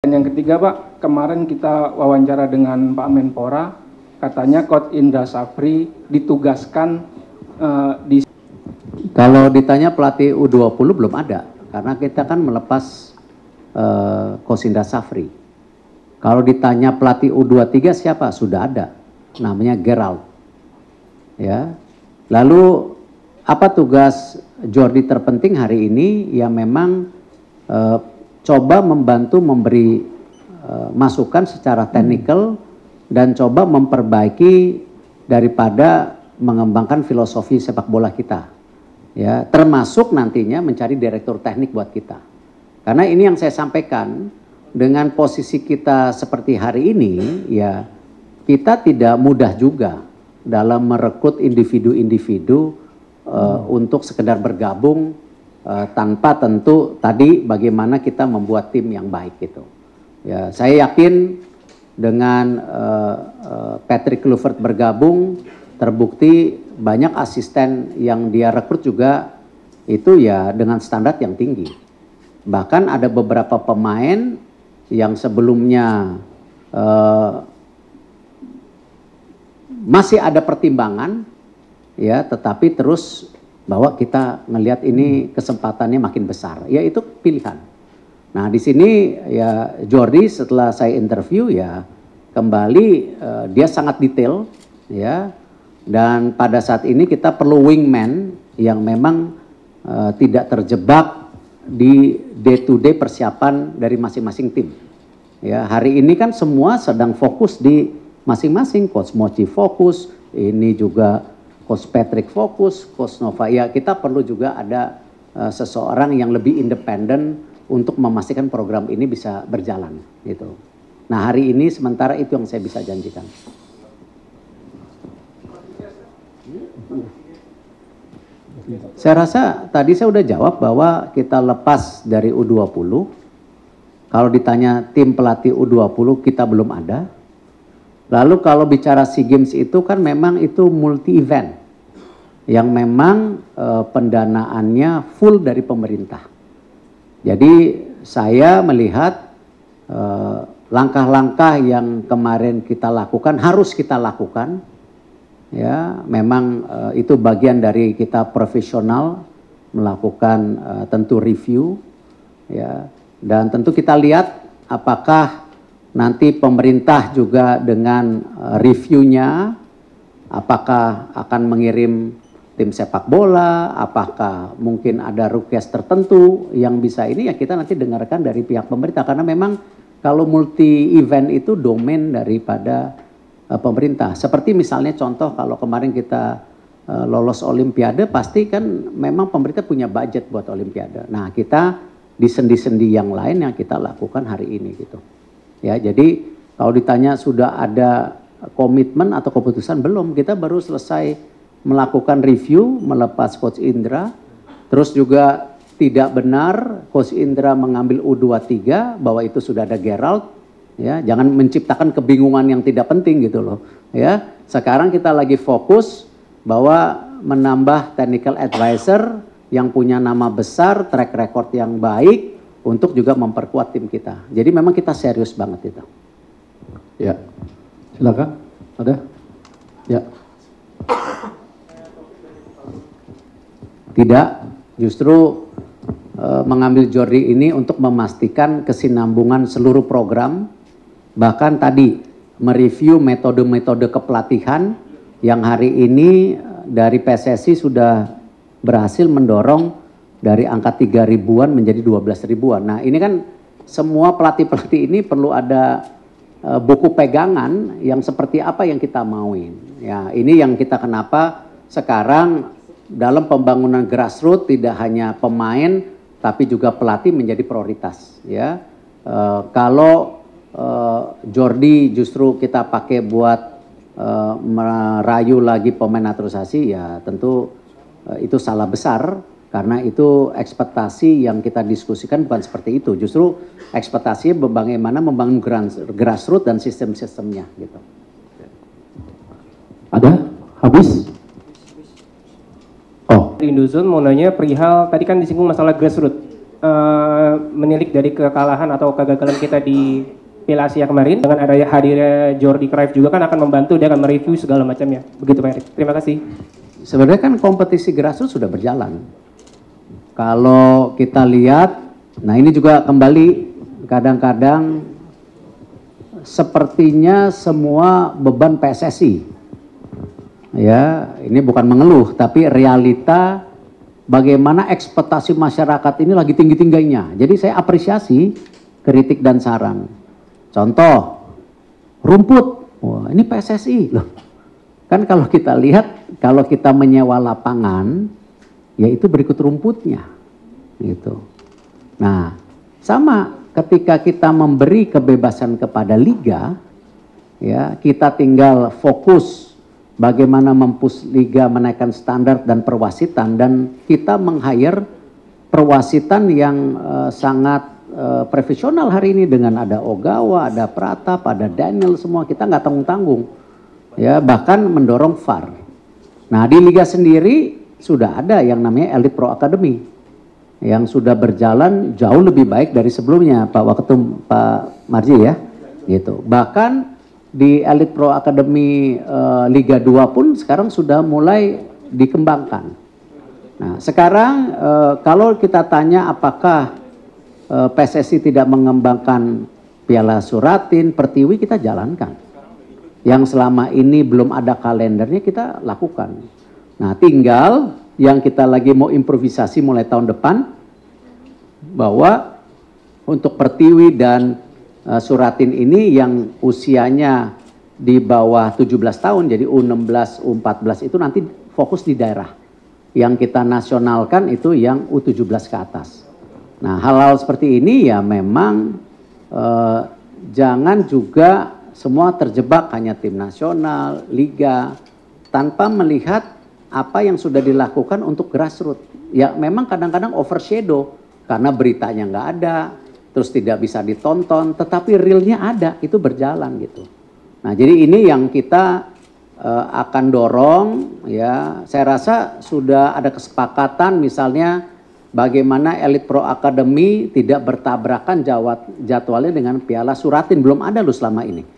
Yang ketiga Pak, kemarin kita wawancara dengan Pak Menpora, katanya Coach Indra Safri ditugaskan di... Kalau ditanya pelatih U20 belum ada, karena kita kan melepas Coach Indra Safri. Kalau ditanya pelatih U23 siapa? Sudah ada, namanya Gerald. Ya. Lalu apa tugas Jordi terpenting hari ini? Ya memang coba membantu memberi masukan secara teknikal dan coba memperbaiki daripada mengembangkan filosofi sepak bola kita. Ya, termasuk nantinya mencari direktur teknik buat kita. Karena ini yang saya sampaikan, dengan posisi kita seperti hari ini, ya kita tidak mudah juga dalam merekrut individu-individu untuk sekedar bergabung tanpa tentu tadi bagaimana kita membuat tim yang baik gitu. Ya, saya yakin dengan Patrick Kluivert bergabung, terbukti banyak asisten yang dia rekrut juga itu ya dengan standar yang tinggi. Bahkan ada beberapa pemain yang sebelumnya masih ada pertimbangan, ya, tetapi terus bahwa kita ngelihat ini kesempatannya makin besar, ya itu pilihan. Nah di sini ya Jordi setelah saya interview ya kembali dia sangat detail, ya, dan pada saat ini kita perlu wingman yang memang tidak terjebak di day to day persiapan dari masing-masing tim. Ya hari ini kan semua sedang fokus di masing-masing, Coach Mochi fokus, ini juga Coach Patrick fokus, Coach Nova. Ya kita perlu juga ada seseorang yang lebih independen untuk memastikan program ini bisa berjalan gitu. Nah hari ini sementara itu yang saya bisa janjikan. Saya rasa tadi saya udah jawab bahwa kita lepas dari U20. Kalau ditanya tim pelatih U20 kita belum ada. Lalu kalau bicara SEA Games itu kan memang itu multi event yang memang pendanaannya full dari pemerintah. Jadi saya melihat langkah-langkah yang kemarin kita lakukan harus kita lakukan. Ya, memang itu bagian dari kita profesional melakukan tentu review, ya, dan tentu kita lihat apakah nanti pemerintah juga dengan reviewnya, apakah akan mengirim tim sepak bola, apakah mungkin ada request tertentu yang bisa ini ya kita nanti dengarkan dari pihak pemerintah karena memang kalau multi event itu domain daripada pemerintah. Seperti misalnya contoh kalau kemarin kita lolos Olimpiade pasti kan memang pemerintah punya budget buat Olimpiade. Nah kita di sendi-sendi yang lain yang kita lakukan hari ini gitu. Ya jadi kalau ditanya sudah ada komitmen atau keputusan belum, kita baru selesai melakukan review melepas Coach Indra. Terus juga tidak benar Coach Indra mengambil U23 bahwa itu sudah ada Gerald. Ya, jangan menciptakan kebingungan yang tidak penting gitu loh. Ya, sekarang kita lagi fokus bahwa menambah technical advisor yang punya nama besar, track record yang baik untuk juga memperkuat tim kita. Jadi memang kita serius banget itu. Ya, silakan. Ada? Ya. Tidak, justru mengambil Jordi ini untuk memastikan kesinambungan seluruh program. Bahkan tadi mereview metode-metode kepelatihan yang hari ini dari PSSI sudah berhasil mendorong dari angka 3 ribuan menjadi 12 ribuan. Nah ini kan semua pelatih-pelatih ini perlu ada buku pegangan yang seperti apa yang kita mauin. Ya ini yang kita kenapa sekarang dalam pembangunan grassroots tidak hanya pemain tapi juga pelatih menjadi prioritas. Ya kalau Jordi justru kita pakai buat merayu lagi pemain naturalisasi ya tentu itu salah besar karena itu ekspektasi yang kita diskusikan bukan seperti itu, justru ekspektasinya bagaimana membangun grassroots dan sistem-sistemnya gitu. Ada? Habis? Oh. Indozone mau nanya perihal tadi kan disinggung masalah grassroots. menilik dari kekalahan atau kegagalan kita di Piala Asia kemarin, dengan adanya hadirnya Jordi Cruyff juga kan akan membantu dia akan mereview segala macamnya. Begitu Pak Erik. Terima kasih. Sebenarnya kan kompetisi grassroots sudah berjalan. Kalau kita lihat, nah ini juga kembali kadang-kadang sepertinya semua beban PSSI. Ya, ini bukan mengeluh, tapi realita bagaimana ekspektasi masyarakat ini lagi tinggi-tingginya. Jadi saya apresiasi kritik dan saran. Contoh, rumput. Wah, ini PSSI loh. Kan kalau kita lihat, kalau kita menyewa lapangan, ya itu berikut rumputnya. Gitu. Nah, sama ketika kita memberi kebebasan kepada liga, ya kita tinggal fokus bagaimana mempush liga menaikkan standar dan perwasitan, dan kita meng-hire perwasitan yang sangat profesional hari ini dengan ada Ogawa, ada Pratap, ada Daniel, semua kita nggak tanggung-tanggung, ya bahkan mendorong VAR. Nah di liga sendiri sudah ada yang namanya Elite Pro Academy yang sudah berjalan jauh lebih baik dari sebelumnya, Pak Waketum, Pak Marji ya, gitu. Bahkan di Elite Pro Academy Liga 2 pun sekarang sudah mulai dikembangkan. Nah sekarang kalau kita tanya apakah PSSI tidak mengembangkan Piala Suratin, Pertiwi, kita jalankan. Yang selama ini belum ada kalendernya kita lakukan. Nah tinggal yang kita lagi mau improvisasi mulai tahun depan, bahwa untuk Pertiwi dan Suratin ini yang usianya di bawah 17 tahun, jadi U16, U14 itu nanti fokus di daerah. Yang kita nasionalkan itu yang U17 ke atas. Nah hal-hal seperti ini ya memang jangan juga semua terjebak hanya tim nasional, liga, tanpa melihat apa yang sudah dilakukan untuk grassroots. Ya memang kadang-kadang overshadow karena beritanya nggak ada, terus tidak bisa ditonton, tetapi realnya ada, itu berjalan gitu. Nah jadi ini yang kita akan dorong, ya saya rasa sudah ada kesepakatan misalnya bagaimana Elite Pro Academy tidak bertabrakan jadwalnya dengan Piala Suratin, belum ada loh selama ini.